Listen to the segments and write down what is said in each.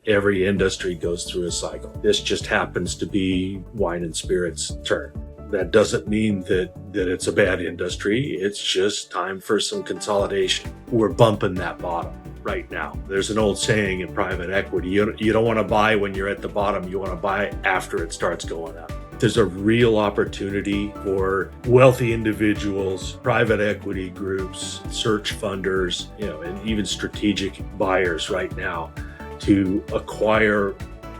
Every industry goes through a cycle. This just happens to be wine and spirits' turn. That doesn't mean that it's a bad industry. It's just time for some consolidation. We're bumping that bottom right now. There's an old saying in private equity, you don't want to buy when you're at the bottom. You want to buy after it starts going up. There's a real opportunity for wealthy individuals, private equity groups, search funders, and even strategic buyers right now to acquire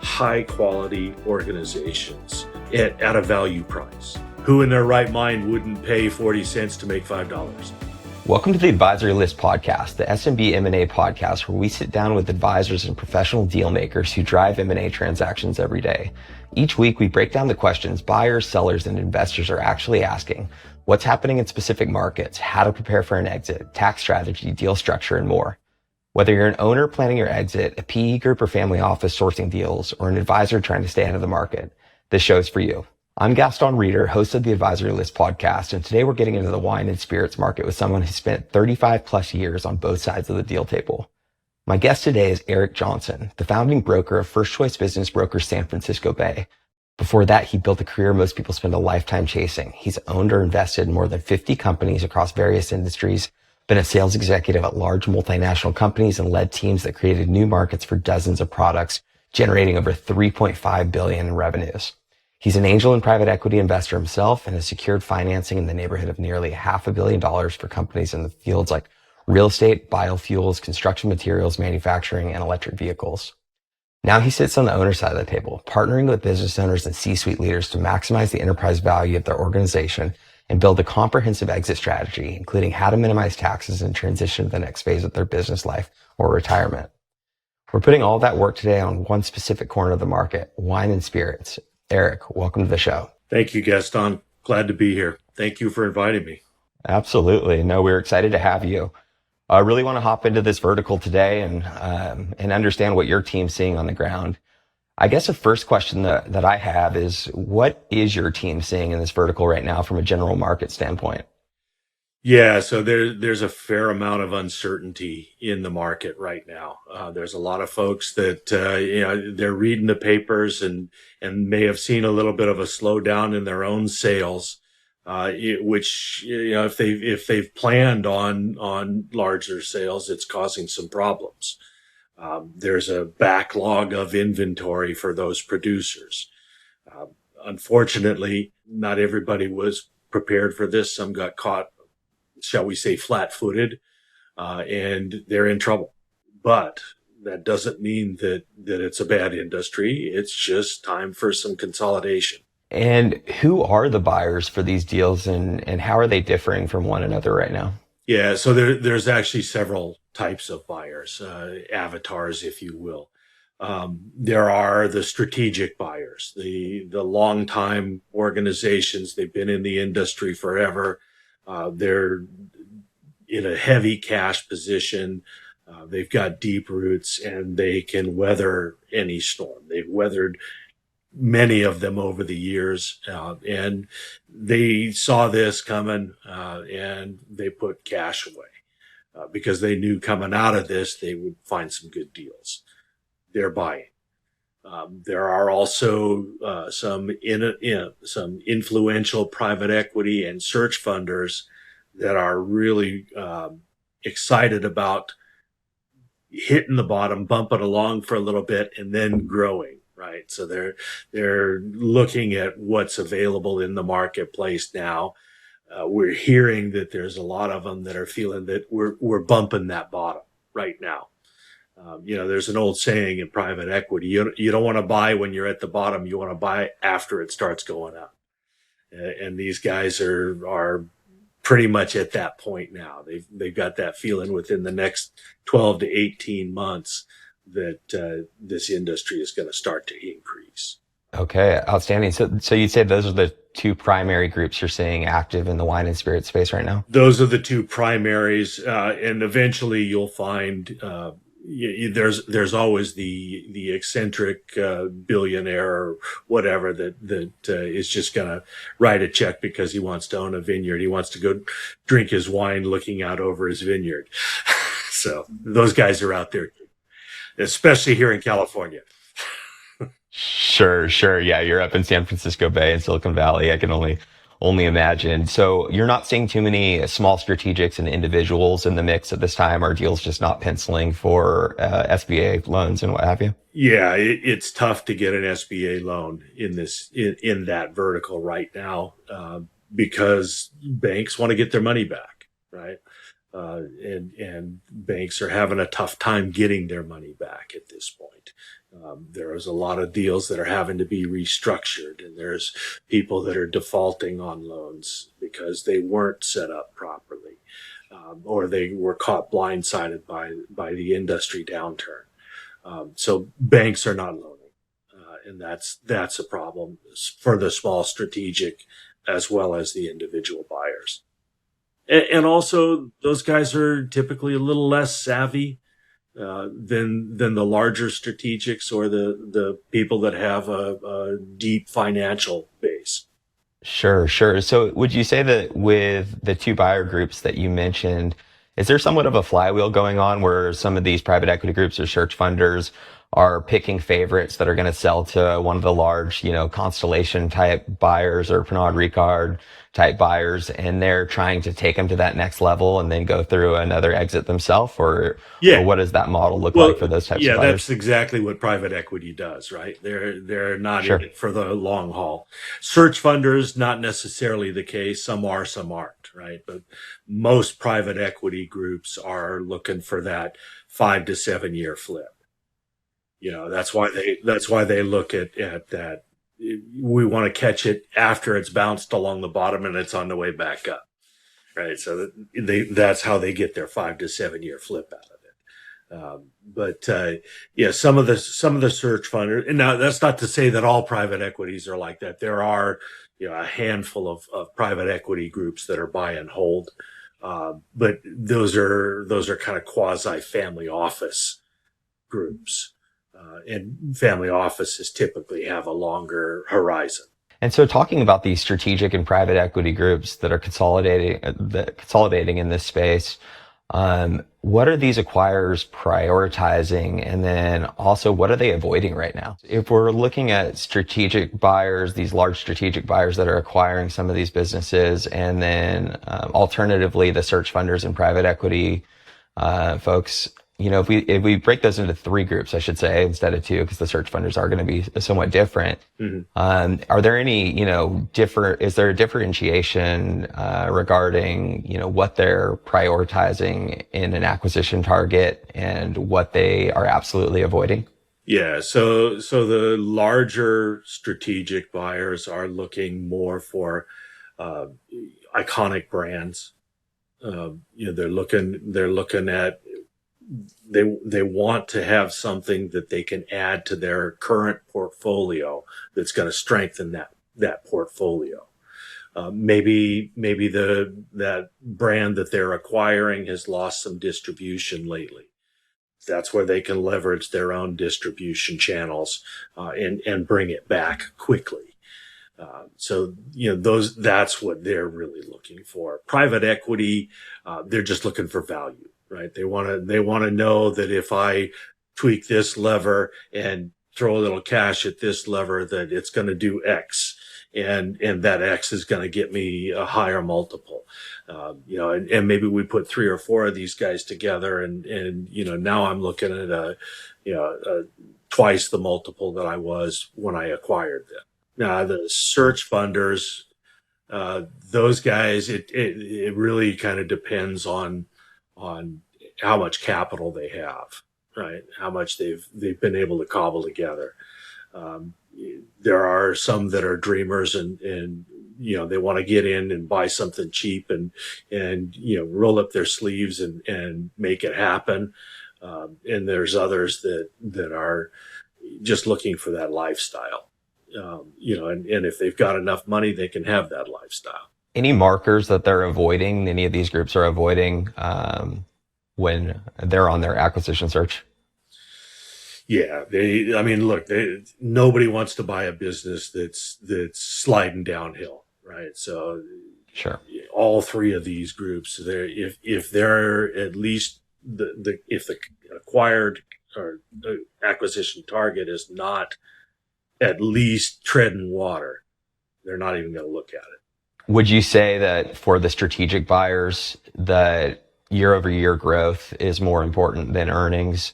high quality organizations at a value price. Who in their right mind wouldn't pay 40 cents to make $5? Welcome to the Advisory List Podcast, the SMB M&A Podcast, where we sit down with advisors and professional deal makers who drive M&A transactions every day. Each week, we break down the questions buyers, sellers, and investors are actually asking: what's happening in specific markets, how to prepare for an exit, tax strategy, deal structure, and more. Whether you're an owner planning your exit, a PE group or family office sourcing deals, or an advisor trying to stay ahead of the market, this show is for you. I'm Gaston Reeder, host of the Advisory List Podcast, and today we're getting into the wine and spirits market with someone who spent 35 plus years on both sides of the deal table. My guest today is Eric Johnson, the founding broker of First Choice Business Brokers San Francisco Bay. Before that, he built a career most people spend a lifetime chasing. He's owned or invested in more than 50 companies across various industries, been a sales executive at large multinational companies, and led teams that created new markets for dozens of products, generating over $3.5 billion in revenues. He's an angel and private equity investor himself and has secured financing in the neighborhood of nearly $500 million for companies in the fields like real estate, biofuels, construction materials, manufacturing, and electric vehicles. Now he sits on the owner side of the table, partnering with business owners and C-suite leaders to maximize the enterprise value of their organization and build a comprehensive exit strategy, including how to minimize taxes and transition to the next phase of their business life or retirement. We're putting all that work today on one specific corner of the market, wine and spirits. Eric, welcome to the show. Thank you, Gaston. Glad to be here. Thank you for inviting me. Absolutely. No, we're excited to have you. I really want to hop into this vertical today and understand what your team's seeing on the ground. I guess the first question that I have is, what is your team seeing in this vertical right now from a general market standpoint? Yeah, so there's a fair amount of uncertainty in the market right now. There's a lot of folks that they're reading the papers and may have seen a little bit of a slowdown in their own sales, which if they've planned on larger sales, it's causing some problems. There's a backlog of inventory for those producers. Unfortunately, not everybody was prepared for this. Some got caught, shall we say, flat-footed, and they're in trouble. But that doesn't mean that it's a bad industry. It's just time for some consolidation. And who are the buyers for these deals, and how are they differing from one another right now? Yeah, so there's actually several types of buyers, avatars, if you will. There are the strategic buyers, the long-time organizations. They've been in the industry forever. They're in a heavy cash position. They've got deep roots and they can weather any storm. They've weathered many of them over the years, and they saw this coming, and they put cash away because they knew coming out of this they would find some good deals. They're buying. There are also some influential private equity and search funders that are really excited about hitting the bottom, bumping along for a little bit, and then growing. Right, so they're looking at what's available in the marketplace now. We're hearing that there's a lot of them that are feeling that we're bumping that bottom right now. There's an old saying in private equity, you don't want to buy when you're at the bottom. You want to buy after it starts going up. And these guys are pretty much at that point now. They've got that feeling within the next 12 to 18 months that this industry is going to start to increase. Okay, outstanding. So you'd say those are the two primary groups you're seeing active in the wine and spirit space right now? Those are the two primaries, and eventually you'll find there's always the eccentric billionaire or whatever that is just going to write a check because he wants to own a vineyard. He wants to go drink his wine looking out over his vineyard. So those guys are out there. especially here in California. Sure. Yeah, you're up in San Francisco Bay and Silicon Valley. I can only imagine. So you're not seeing too many small strategics and individuals in the mix at this time. Are deals just not penciling for SBA loans and what have you? Yeah, it's tough to get an SBA loan in that vertical right now because banks want to get their money back, right? And banks are having a tough time getting their money back at this point. There's a lot of deals that are having to be restructured, and there's people that are defaulting on loans because they weren't set up properly, or they were caught blindsided by the industry downturn. So banks are not loaning, and that's a problem for the small strategic as well as the individual buyers. And also, those guys are typically a little less savvy than the larger strategics or the people that have a deep financial base. Sure. So would you say that with the two buyer groups that you mentioned, is there somewhat of a flywheel going on where some of these private equity groups or search funders are picking favorites that are going to sell to one of the large, Constellation type buyers or Pernod Ricard type buyers, and they're trying to take them to that next level and then go through another exit themselves, or what does that model look like for those types of buyers? That's exactly what private equity does, right? They're not Sure. in it for the long haul. Search funders, not necessarily the case. Some are, some aren't, right? But most private equity groups are looking for that 5 to 7 year flip. That's why they look at that. We want to catch it after it's bounced along the bottom and it's on the way back up, right? So that's how they get their 5 to 7 year flip out of it. Some of the search funders, and now that's not to say that all private equities are like that. There are, a handful of private equity groups that are buy and hold. But those are kind of quasi family office groups. And family offices typically have a longer horizon. And so talking about these strategic and private equity groups that are consolidating in this space, what are these acquirers prioritizing? And then also, what are they avoiding right now? If we're looking at strategic buyers, these large strategic buyers that are acquiring some of these businesses, and then alternatively, the search funders and private equity folks, if we break those into three groups, I should say, instead of two, because the search funders are going to be somewhat different. Mm-hmm. Are there any, is there a differentiation regarding, what they're prioritizing in an acquisition target and what they are absolutely avoiding? Yeah. So the larger strategic buyers are looking more for iconic brands. They're looking at, they want to have something that they can add to their current portfolio that's going to strengthen that portfolio. Maybe that brand that they're acquiring has lost some distribution lately. That's where they can leverage their own distribution channels and bring it back quickly. That's what they're really looking for. Private equity, they're just looking for value. Right. They want to know that if I tweak this lever and throw a little cash at this lever, that it's going to do X, and that X is going to get me a higher multiple. And maybe we put 3 or 4 of these guys together, and now I'm looking at twice the multiple that I was when I acquired them. Now the search funders, those guys, it really kind of depends on how much capital they have, right? How much they've been able to cobble together. There are some that are dreamers and they want to get in and buy something cheap and roll up their sleeves and make it happen. And there's others that are just looking for that lifestyle. And if they've got enough money, they can have that lifestyle. Any markers that they're avoiding, any of these groups are avoiding when they're on their acquisition search? Yeah, nobody wants to buy a business that's sliding downhill, right? So, sure, all three of these groups, if they're at least if the acquired or acquisition target is not at least treading water, they're not even going to look at it. Would you say that for the strategic buyers that year over year growth is more important than earnings?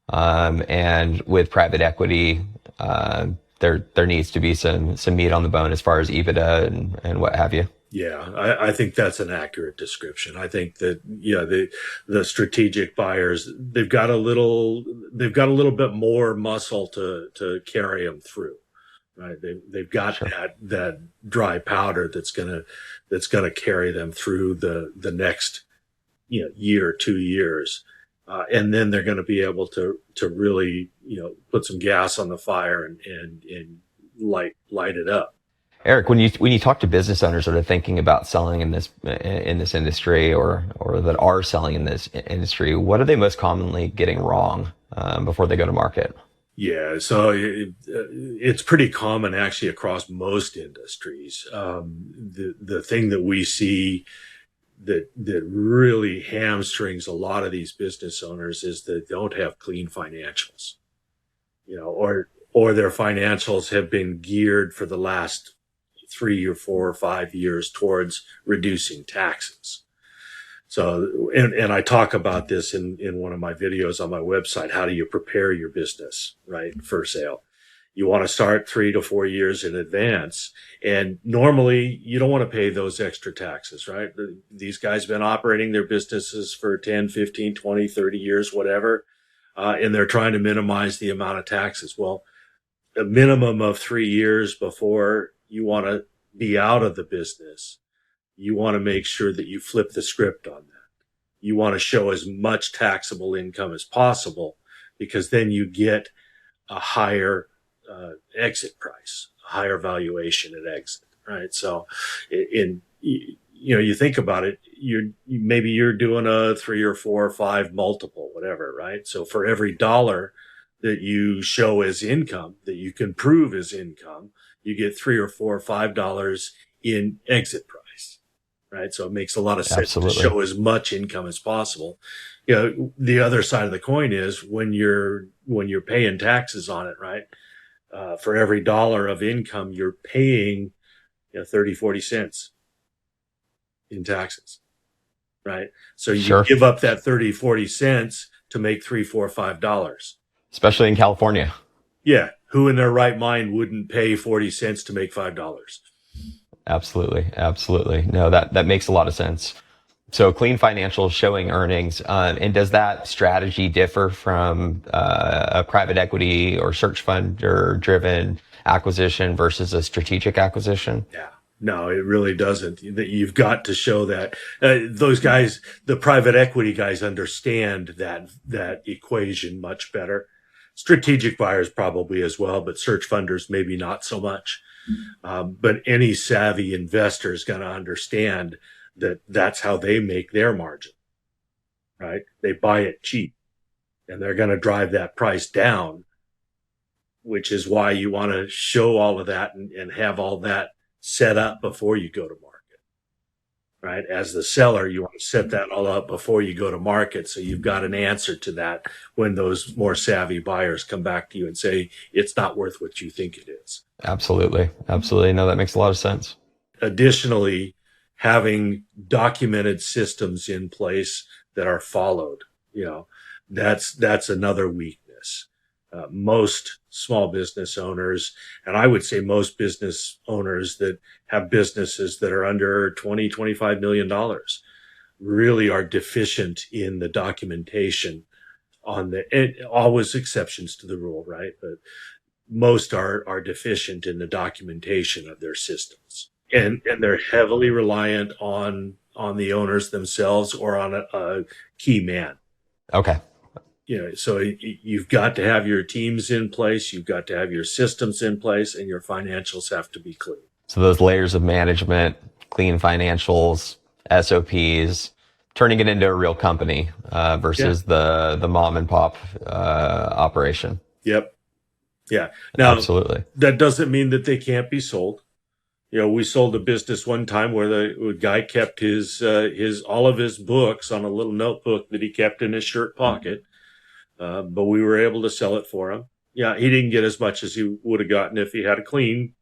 And with private equity, there needs to be some meat on the bone as far as EBITDA and what have you. Yeah, I think that's an accurate description. I think that the strategic buyers, they've got a little bit more muscle to carry them through, right? They've got Sure. that dry powder that's gonna carry them through the next year, 2 years, and then they're going to be able to really put some gas on the fire and light it up. Eric, when you talk to business owners that are thinking about selling in this industry or that are selling in this industry, what are they most commonly getting wrong before they go to market? Yeah, so it's pretty common actually across most industries. The thing that we see that really hamstrings a lot of these business owners is that they don't have clean financials, or their financials have been geared for the last 3 or 4 or 5 years towards reducing taxes. So, and I talk about this in one of my videos on my website. How do you prepare your business, right, for sale? You want to start 3 to 4 years in advance. And normally you don't want to pay those extra taxes, right? These guys have been operating their businesses for 10, 15, 20, 30 years, whatever. And they're trying to minimize the amount of taxes. Well, a minimum of 3 years before you want to be out of the business, you want to make sure that you flip the script on that. You want to show as much taxable income as possible, because then you get a higher exit price, a higher valuation at exit, right? So you think about it, maybe you're doing a 3 or 4 or 5 multiple, whatever, right? So for every dollar that you show as income, that you can prove as income, you get $3 or $4 or $5 in exit price, right? So it makes a lot of sense Absolutely. to show as much income as possible. The other side of the coin is when you're paying taxes on it, right? For every dollar of income, you're paying 30, 40 cents in taxes, right? So you Sure. give up that 30, 40 cents to make $3, $4, $5. Especially in California. Yeah. Who in their right mind wouldn't pay 40 cents to make $5? Absolutely. Absolutely. No, that makes a lot of sense. So clean financials showing earnings. And does that strategy differ from a private equity or search fund or driven acquisition versus a strategic acquisition? Yeah. No, it really doesn't. You've got to show that those guys, the private equity guys, understand that equation much better. Strategic buyers probably as well, but search funders maybe not so much. But any savvy investor is going to understand that that's how they make their margin, right? They buy it cheap and they're going to drive that price down, which is why you want to show all of that and have all that set up before you go to market, right? As the seller, you want to set that all up before you go to market. So you've got an answer to that when those more savvy buyers come back to you and say, it's not worth what you think it is. Absolutely. Absolutely. No, that makes a lot of sense. Additionally, having documented systems in place that are followed, that's another weakness. Most small business owners, and I would say most business owners that have businesses that are under $20, $25 million, really are deficient in the documentation always exceptions to the rule, right? But most are deficient in the documentation of their systems. And they're heavily reliant on the owners themselves or on a key man. Okay. So you've got to have your teams in place, you've got to have your systems in place, and your financials have to be clean. So those layers of management, clean financials, SOPs, turning it into a real company versus the mom and pop operation. Yep. Yeah. Now, absolutely. That doesn't mean that they can't be sold. We sold a business one time where the guy kept his all of his books on a little notebook that he kept in his shirt pocket. but we were able to sell it for him. Yeah, he didn't get as much as he would have gotten if he had a clean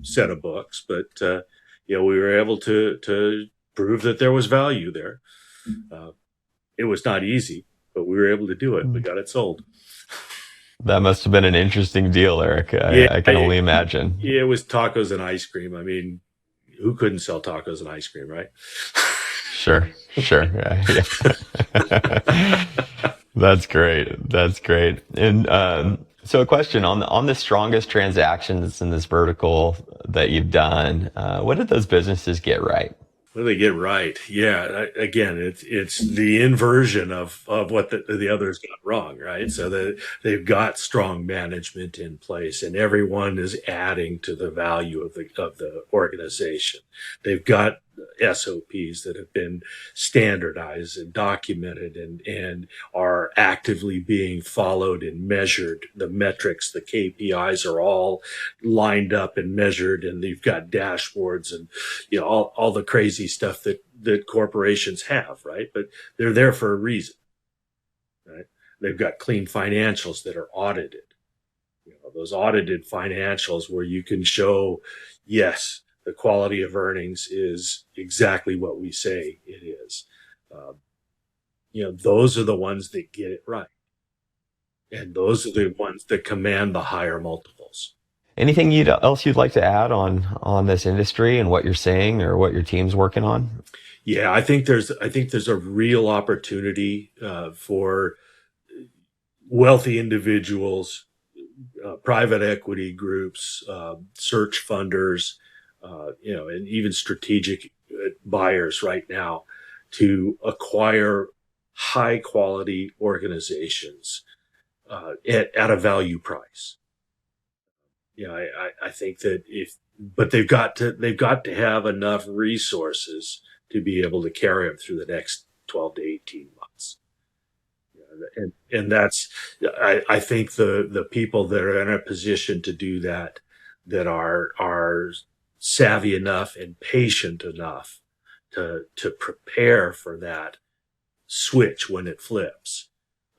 set of books, but we were able to prove that there was value there. It was not easy, but we were able to do it. We got it sold. That must have been an interesting deal, Eric. I can only imagine. It was tacos and ice cream. I mean, who couldn't sell tacos and ice cream, right? Sure. Yeah. That's great. And so a question on the strongest transactions in this vertical that you've done, what did those businesses get right? What do they get right? Yeah, again, it's the inversion of what the others got wrong, right? So they've got strong management in place, and everyone is adding to the value of the organization. They've got SOPs that have been standardized and documented and are actively being followed and measured. The metrics, the KPIs are all lined up and measured, and they've got dashboards and all the crazy stuff that corporations have, right? But they're there for a reason, right? They've got clean financials that are audited. Those audited financials where you can show, yes, the quality of earnings is exactly what we say it is. Those are the ones that get it right. And those are the ones that command the higher multiples. Anything else you'd like to add on this industry and what you're seeing or what your team's working on? Yeah, I think there's a real opportunity for wealthy individuals, private equity groups, search funders, and even strategic buyers right now to acquire high quality organizations at a value price. I think that but they've got to have enough resources to be able to carry them through the next 12 to 18 months. And that's, I think the people that are in a position to do that are savvy enough and patient enough to prepare for that switch when it flips,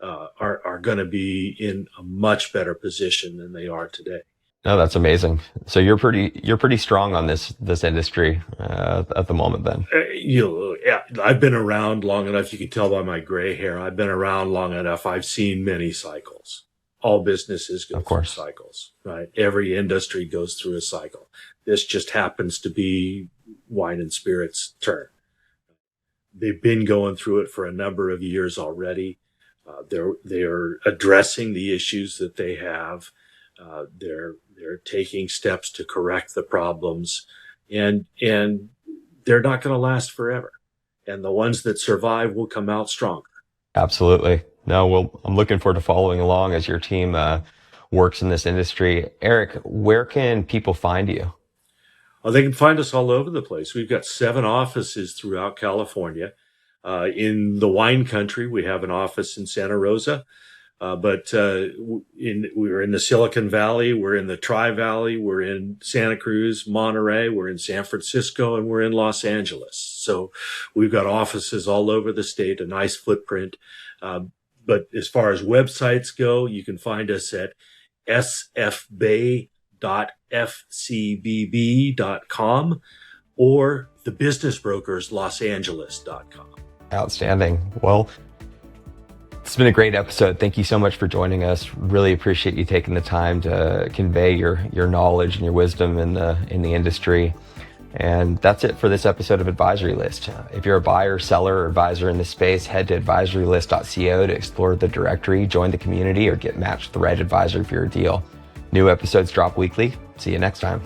are going to be in a much better position than they are today. No, that's amazing. So you're pretty strong on this industry at the moment then. I've been around long enough. You can tell by my gray hair. I've been around long enough. I've seen many cycles. All businesses go through cycles, right? Every industry goes through a cycle. This just happens to be wine and spirits' turn. They've been going through it for a number of years already. They're addressing the issues that they have. They're taking steps to correct the problems, and they're not going to last forever. And the ones that survive will come out stronger. Absolutely. No, well, I'm looking forward to following along as your team works in this industry. Eric, where can people find you? Well, they can find us all over the place. We've got 7 offices throughout California. In the wine country, we have an office in Santa Rosa. But we're in the Silicon Valley, we're in the Tri-Valley, we're in Santa Cruz, Monterey, we're in San Francisco, and we're in Los Angeles. So we've got offices all over the state, a nice footprint. But as far as websites go, you can find us at sfbay.fcbb.com or thebusinessbrokerslOsAngeles.com. Outstanding. Well, it's been a great episode. Thank you so much for joining us. Really appreciate you taking the time to convey your knowledge and your wisdom in the industry. And that's it for this episode of Advisory List. If you're a buyer, seller, or advisor in this space, head to advisorylist.co to explore the directory, join the community, or get matched with the right advisor for your deal. New episodes drop weekly. See you next time.